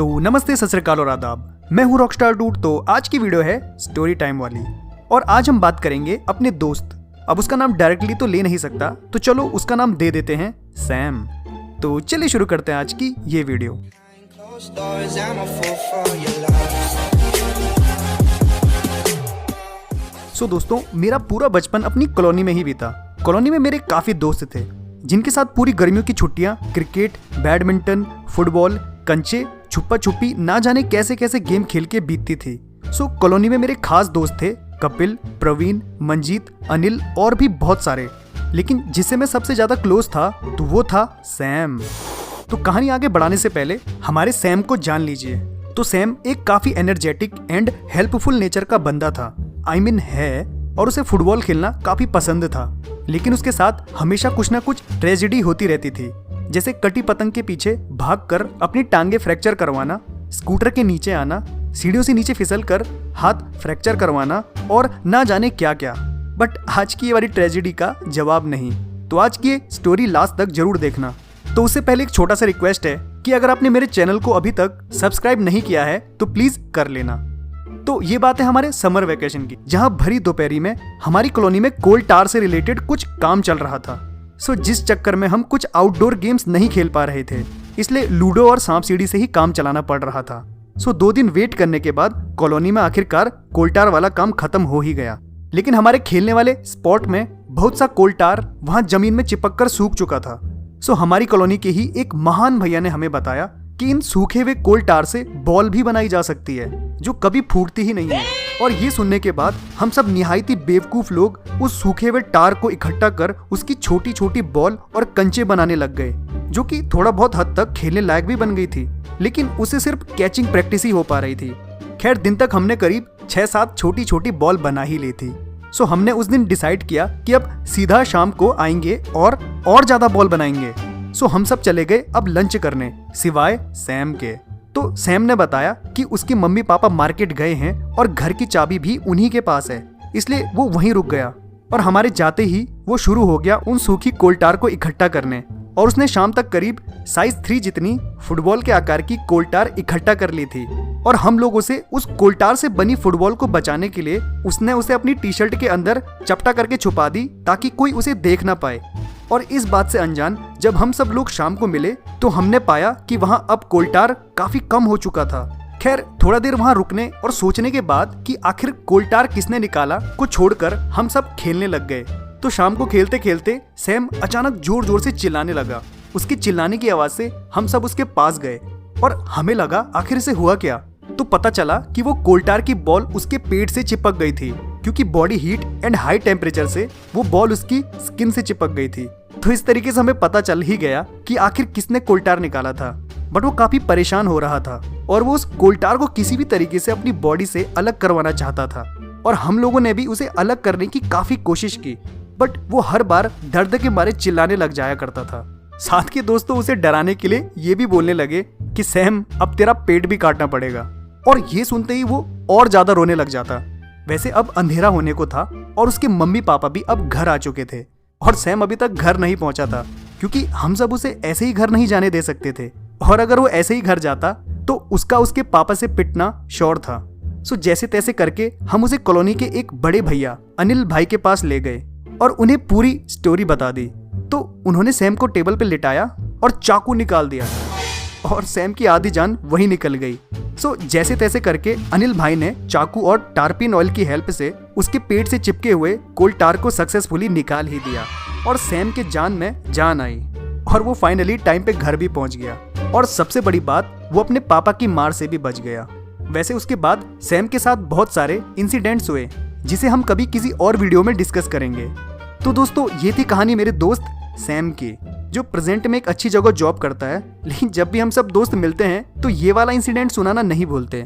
तो नमस्ते, सत श्री अकाल और आदाब। मैं हूँ रॉकस्टार डूड। तो आज की वीडियो है स्टोरी टाइम वाली और आज हम बात करेंगे अपने दोस्त। अब उसका नाम डायरेक्टली तो ले नहीं सकता, तो चलो उसका नाम दे देते हैं सैम। तो चलिए शुरू करते हैं आज की ये वीडियो। सो दोस्तों, मेरा पूरा बचपन अपनी कॉलोनी में ही बीता। कॉलोनी में मेरे काफी दोस्त थे जिनके साथ पूरी गर्मियों की छुट्टियां क्रिकेट, बैडमिंटन, फुटबॉल, कंचे, छुपा छुपी ना जाने कैसे कैसे गेम खेल के बीतती थी। सो कॉलोनी में मेरे खास दोस्त थे कपिल, प्रवीण, मंजीत, अनिल और भी बहुत सारे। लेकिन जिससे मैं सबसे ज्यादा क्लोज था तो वो था सैम। तो कहानी आगे बढ़ाने से पहले हमारे सैम को जान लीजिए। तो सैम एक काफी एनर्जेटिक एंड हेल्पफुल नेचर का बंदा था। है और उसे फुटबॉल खेलना काफी पसंद था। लेकिन उसके साथ हमेशा कुछ ना कुछ ट्रेजेडी होती रहती थी, जैसे कटी पतंग के पीछे भागकर अपनी टांगे फ्रैक्चर करवाना, स्कूटर के नीचे आना, सीढ़ियों से नीचे फिसल कर हाथ फ्रैक्चर करवाना और ना जाने क्या क्या। बट आज की ये वाली ट्रेजेडी का जवाब नहीं। तो आज की ये स्टोरी लास्ट तक जरूर देखना। तो उससे पहले एक छोटा सा रिक्वेस्ट है कि अगर आपने मेरे चैनल को अभी तक सब्सक्राइब नहीं किया है तो प्लीज कर लेना। तो ये बात है हमारे समर वेकेशन की, जहां भरी दोपहरी में हमारी कॉलोनी में कोल टार से रिलेटेड कुछ काम चल रहा था। सो जिस चक्कर में हम कुछ आउटडोर गेम्स नहीं खेल पा रहे थे, इसलिए लूडो और सांप सीढ़ी से ही काम चलाना पड़ रहा था। सो 2 दिन वेट करने के बाद कॉलोनी में आखिरकार कोलटार वाला काम खत्म हो ही गया। लेकिन हमारे खेलने वाले स्पॉट में बहुत सा कोलटार वहां जमीन में चिपक कर सूख चुका था। सो हमारी कॉलोनी के ही एक महान भैया ने हमें बताया कि इन सूखे हुए कोलटार से बॉल भी बनाई जा सकती है जो कभी फूटती ही नहीं है। और ये सुनने के बाद हम सब निहायत ही बेवकूफ लोग उस सूखे हुए टार को इकट्ठा कर उसकी छोटी छोटी बॉल और कंचे बनाने लग गए, जो कि थोड़ा बहुत हद तक खेलने लायक भी बन गई थी। लेकिन उसे सिर्फ कैचिंग प्रैक्टिस ही हो पा रही थी। खैर, दिन तक हमने करीब 6-7 छोटी छोटी बॉल बना ही ली थी। सो हमने उस दिन डिसाइड किया कि अब सीधा शाम को आएंगे और ज्यादा बॉल बनाएंगे। सो हम सब चले गए अब लंच करने, सिवाय सैम के। तो सैम ने बताया कि उसकी मम्मी पापा मार्केट गए हैं और घर की चाबी भी उन्हीं के पास है, इसलिए वो वहीं रुक गया। और हमारे जाते ही वो शुरू हो गया उन सूखी कोलटार को इकट्ठा करने। और उसने शाम तक करीब साइज 3 जितनी फुटबॉल के आकार की कोलटार इकट्ठा कर ली थी। और हम लोगों से उस कोलटार से बनी फुटबॉल को बचाने के लिए उसने उसे अपनी टी शर्ट के अंदर चपटा करके छुपा दी ताकि कोई उसे देख ना पाए। और इस बात से अनजान जब हम सब लोग शाम को मिले तो हमने पाया कि वहाँ अब कोलटार काफी कम हो चुका था। खैर, थोड़ा देर वहाँ रुकने और सोचने के बाद कि आखिर कोलटार किसने निकाला को छोड़कर हम सब खेलने लग गए। तो शाम को खेलते खेलते सैम अचानक जोर जोर से चिल्लाने लगा। उसकी चिल्लाने की आवाज से हम सब उसके पास गए और हमें लगा आखिर से हुआ क्या। तो पता चला कि वो कोलटार की बॉल उसके पेट से चिपक गई थी, क्योंकि body heat and high temperature से वो बॉल उसकी स्किन से चिपक गई थी। तो इस तरीके से हमें पता चल ही गया कि आखिर किसने कोलटार निकाला था। बट वो काफी परेशान हो रहा था और वो उस कोलटार को किसी भी तरीके से अपनी बॉडी से अलग करवाना चाहता था। और हम लोगों ने भी उसे अलग करने की काफी कोशिश की, बट वो हर बार दर्द के मारे चिल्लाने लग जाया करता था। साथ के दोस्तों उसे डराने के लिए ये भी बोलने लगे कि सैम, अब तेरा पेट भी काटना पड़ेगा। और ये सुनते ही वो और ज्यादा रोने लग जाता। वैसे अब अंधेरा होने को था और उसके मम्मी पापा भी अब घर आ चुके थे और सैम अभी तक घर नहीं पहुंचा था, क्योंकि हम सब उसे ऐसे ही घर नहीं जाने दे सकते थे। और अगर वो ऐसे ही घर जाता तो उसका उसके पापा से पिटना श्योर था। सो जैसे तैसे करके हम उसे कॉलोनी के एक बड़े भैया अनिल भाई के पास ले गए और उन्हें पूरी स्टोरी बता दी। तो उन्होंने सैम को टेबल पे लिटाया और चाकू निकाल दिया और सैम की आधी जान वही निकल गई। सो जैसे तैसे करके अनिल भाई ने चाकू और टारपिन ऑयल की हेल्प से उसके पेट से चिपके हुए कोलटार को सक्सेसफुली निकाल ही दिया और सैम के जान में जान आई और वो फाइनली टाइम पे घर भी पहुंच गया। और सबसे बड़ी बात, वो अपने पापा की मार से भी बच गया। वैसे उसके बाद सैम के साथ बहुत सारे इंसिडेंट्स हुए जिसे हम कभी किसी और वीडियो में डिस्कस करेंगे। तो दोस्तों, ये थी कहानी मेरे दोस्त सैम की, जो प्रेजेंट में एक अच्छी जगह जॉब करता है। लेकिन जब भी हम सब दोस्त मिलते हैं तो ये वाला इंसिडेंट सुनाना नहीं भूलते।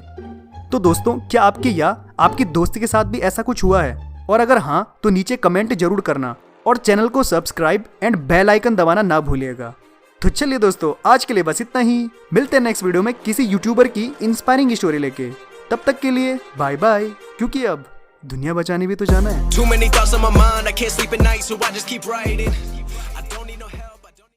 तो दोस्तों, क्या आपके या आपकी दोस्त के साथ भी ऐसा कुछ हुआ है? और अगर हाँ तो नीचे कमेंट जरूर करना और चैनल को सब्सक्राइब एंड बेल आइकन दबाना ना भूलिएगा। तो चलिए दोस्तों, आज के लिए बस इतना ही। मिलते हैं नेक्स्ट वीडियो में किसी यूट्यूबर की इंस्पायरिंग स्टोरी लेके। तब तक के लिए बाय बाय, क्योंकि अब दुनिया बचाने भी तो जाना है।